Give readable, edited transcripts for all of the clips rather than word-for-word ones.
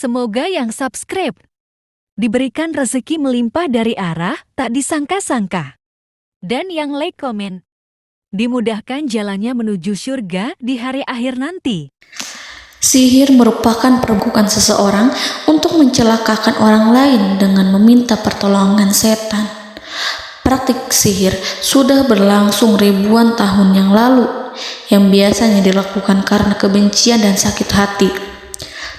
Semoga yang subscribe diberikan rezeki melimpah dari arah tak disangka-sangka. Dan yang like komen, dimudahkan jalannya menuju surga di hari akhir nanti. Sihir merupakan perbuatan seseorang untuk mencelakakan orang lain dengan meminta pertolongan setan. Praktik sihir sudah berlangsung ribuan tahun yang lalu, yang biasanya dilakukan karena kebencian dan sakit hati.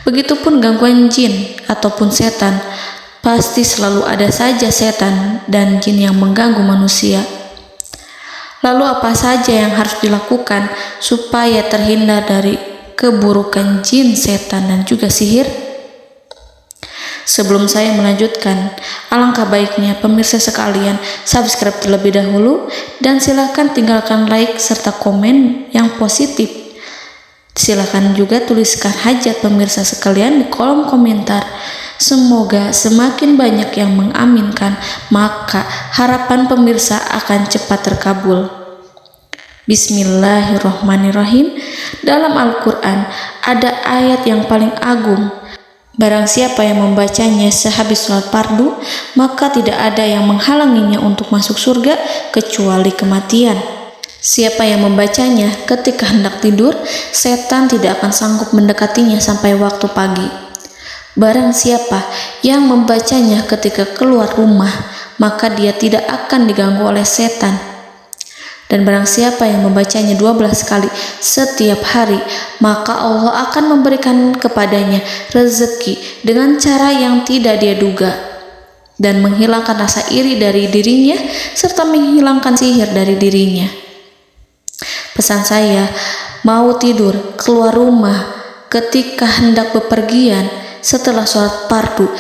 Begitupun gangguan jin ataupun setan, pasti selalu ada saja setan dan jin yang mengganggu manusia. Lalu apa saja yang harus dilakukan supaya terhindar dari keburukan jin, setan, dan juga sihir? Sebelum saya melanjutkan, alangkah baiknya pemirsa sekalian subscribe terlebih dahulu dan silakan tinggalkan like serta komen yang positif. Silakan juga tuliskan hajat pemirsa sekalian di kolom komentar. Semoga semakin banyak yang mengaminkan, maka harapan pemirsa akan cepat terkabul. Bismillahirrahmanirrahim. Dalam Al-Quran ada ayat yang paling agung. Barang siapa yang membacanya sehabis sholat fardu, maka tidak ada yang menghalanginya untuk masuk surga kecuali kematian. Siapa yang membacanya ketika hendak tidur, setan tidak akan sanggup mendekatinya sampai waktu pagi. Barang siapa yang membacanya ketika keluar rumah, maka dia tidak akan diganggu oleh setan. Dan barang siapa yang membacanya 12 kali setiap hari, maka Allah akan memberikan kepadanya rezeki dengan cara yang tidak dia duga, dan menghilangkan rasa iri dari dirinya, serta menghilangkan sihir dari dirinya. Pesan saya, mau tidur, keluar rumah, ketika hendak bepergian, setelah sholat fardu,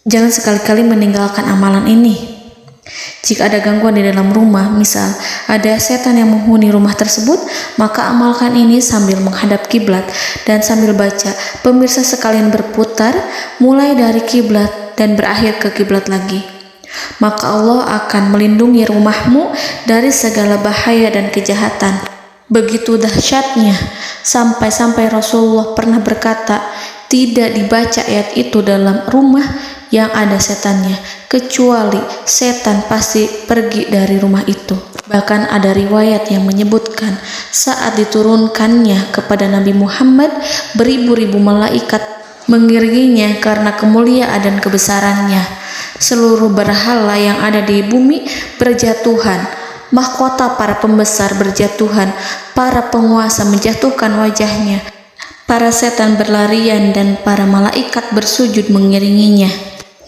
jangan sekali-kali meninggalkan amalan ini. Jika ada gangguan di dalam rumah, misal ada setan yang menghuni rumah tersebut, maka amalkan ini sambil menghadap kiblat dan sambil baca. Pemirsa sekalian berputar mulai dari kiblat dan berakhir ke kiblat lagi. Maka Allah akan melindungi rumahmu dari segala bahaya dan kejahatan. Begitu dahsyatnya, sampai-sampai Rasulullah pernah berkata, tidak dibaca ayat itu dalam rumah yang ada setannya, kecuali setan pasti pergi dari rumah itu. Bahkan ada riwayat yang menyebutkan saat diturunkannya kepada Nabi Muhammad, beribu-ribu malaikat mengiringinya karena kemuliaan dan kebesarannya. Seluruh berhala yang ada di bumi berjatuhan, mahkota para pembesar berjatuhan, para penguasa menjatuhkan wajahnya, para setan berlarian dan para malaikat bersujud mengiringinya.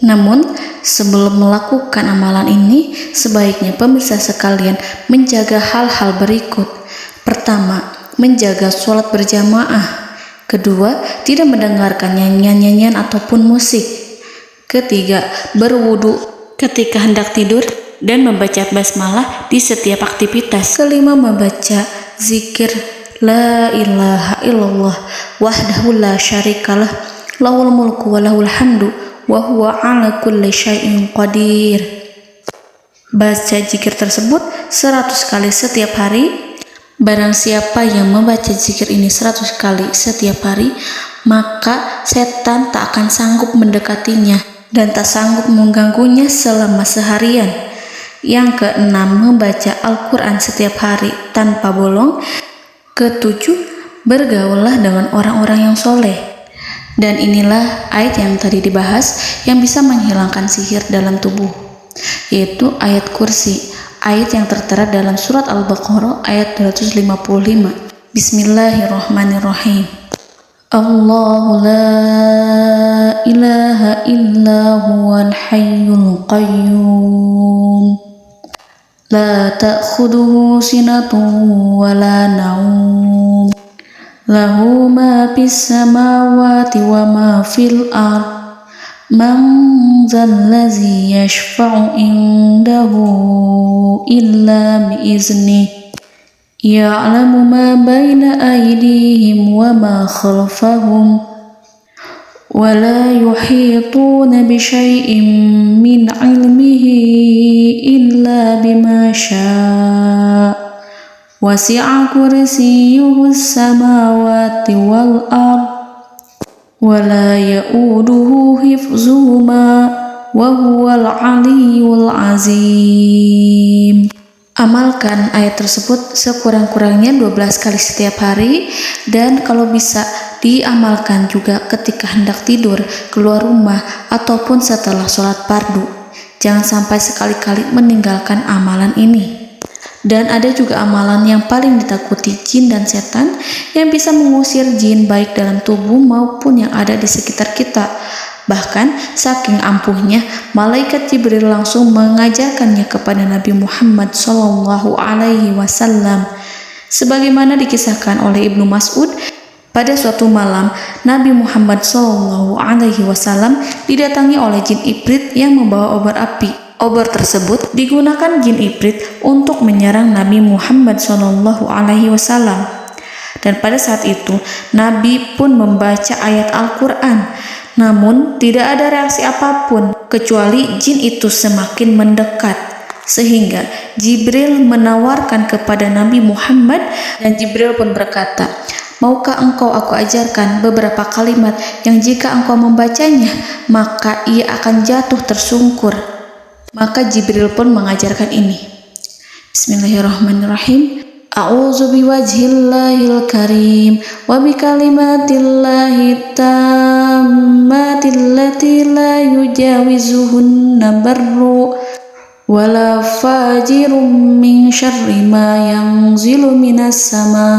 Namun, sebelum melakukan amalan ini, sebaiknya pemirsa sekalian menjaga hal-hal berikut. Pertama, menjaga sholat berjamaah. Kedua, tidak mendengarkan nyanyian-nyanyian ataupun musik. Ketiga, berwudu ketika hendak tidur dan membaca basmalah di setiap aktivitas. Kelima, membaca zikir la ilaha illallah wahdahu la syarikalah lahul mulku wa lahul hamdu wa huwa ala kulli syai'in qadir. Baca zikir tersebut 100 kali setiap hari. Barang siapa yang membaca zikir ini 100 kali setiap hari, maka setan tak akan sanggup mendekatinya dan tak sanggup mengganggunya selama seharian. Yang keenam, membaca Al-Quran setiap hari tanpa bolong. Ketujuh, bergaullah dengan orang-orang yang soleh. Dan inilah ayat yang tadi dibahas yang bisa menghilangkan sihir dalam tubuh, yaitu ayat kursi, ayat yang tertera dalam surat Al-Baqarah ayat 255. Bismillahirrahmanirrahim. Allahu la ilaha illa huwal hayyul qayyum la ta'khuduhu sinatun wa la naum lahu ma fis samawati wa ma fil ard man zallazi yashfa'u indahu illa biiznihi ya'lamu ma baina aydihim wa ma khalfahum wa la yuhituna bi syai'in min 'ilmihi illa bima syaa' wasi'a kursiyyuhu as-samawati wal ard ولا يؤوده حفظهما وهو العلي العظيم. Amalkan ayat tersebut sekurang-kurangnya 12 kali setiap hari, dan kalau bisa diamalkan juga ketika hendak tidur, keluar rumah, ataupun setelah sholat fardu. Jangan sampai sekali-kali meninggalkan amalan ini. Dan ada juga amalan yang paling ditakuti jin dan setan, yang bisa mengusir jin baik dalam tubuh maupun yang ada di sekitar kita. Bahkan saking ampuhnya, malaikat Jibril langsung mengajarkannya kepada Nabi Muhammad SAW. Sebagaimana dikisahkan oleh Ibnu Mas'ud, pada suatu malam Nabi Muhammad SAW didatangi oleh jin Ifrit yang membawa obor api. Obor tersebut digunakan jin Ifrit untuk menyerang Nabi Muhammad SAW. Dan pada saat itu Nabi pun membaca ayat Al-Quran. Namun tidak ada reaksi apapun, kecuali jin itu semakin mendekat. Sehingga Jibril menawarkan kepada Nabi Muhammad, dan Jibril pun berkata, "Maukah engkau aku ajarkan beberapa kalimat yang jika engkau membacanya, maka ia akan jatuh tersungkur?" Maka Jibril pun mengajarkan ini. Bismillahirrahmanirrahim. A'udzu biwajhillahil karim wa bikalimatillahi tammatil lati la yujawizuhunna barru wala fajirum min syarri ma yanzilu minas sama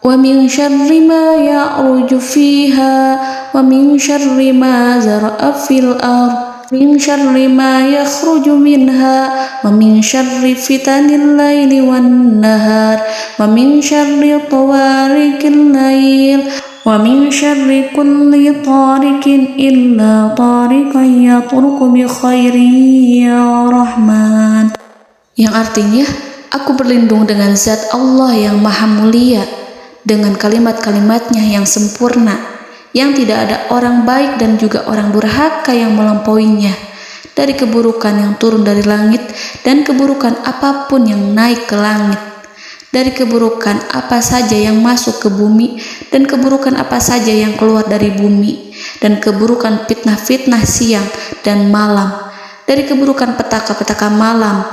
wa min syarri ma ya'ruju fiha wa min syarri ma zara'a fil ardh min syarri ma yakhruju minha wa min syarri fitanil laili wan nahar wa min syarri tawarikil lail wa min syarri kulli tarikin illa tarikan yatruku bi khairin ya Rahman. Yang artinya, aku berlindung dengan zat Allah yang maha mulia, dengan kalimat-kalimatnya yang sempurna, yang tidak ada orang baik dan juga orang durhaka yang melampauinya, dari keburukan yang turun dari langit dan keburukan apapun yang naik ke langit, dari keburukan apa saja yang masuk ke bumi dan keburukan apa saja yang keluar dari bumi, dan keburukan fitnah-fitnah siang dan malam, dari keburukan petaka-petaka malam,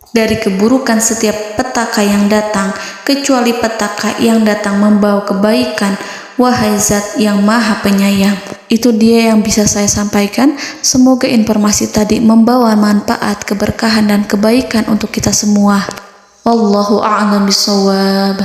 dari keburukan setiap petaka yang datang, kecuali petaka yang datang membawa kebaikan. Wahai Zat yang Maha Penyayang. Itu dia yang bisa saya sampaikan. Semoga informasi tadi membawa manfaat, keberkahan dan kebaikan untuk kita semua. Wallahu a'lam bishawab.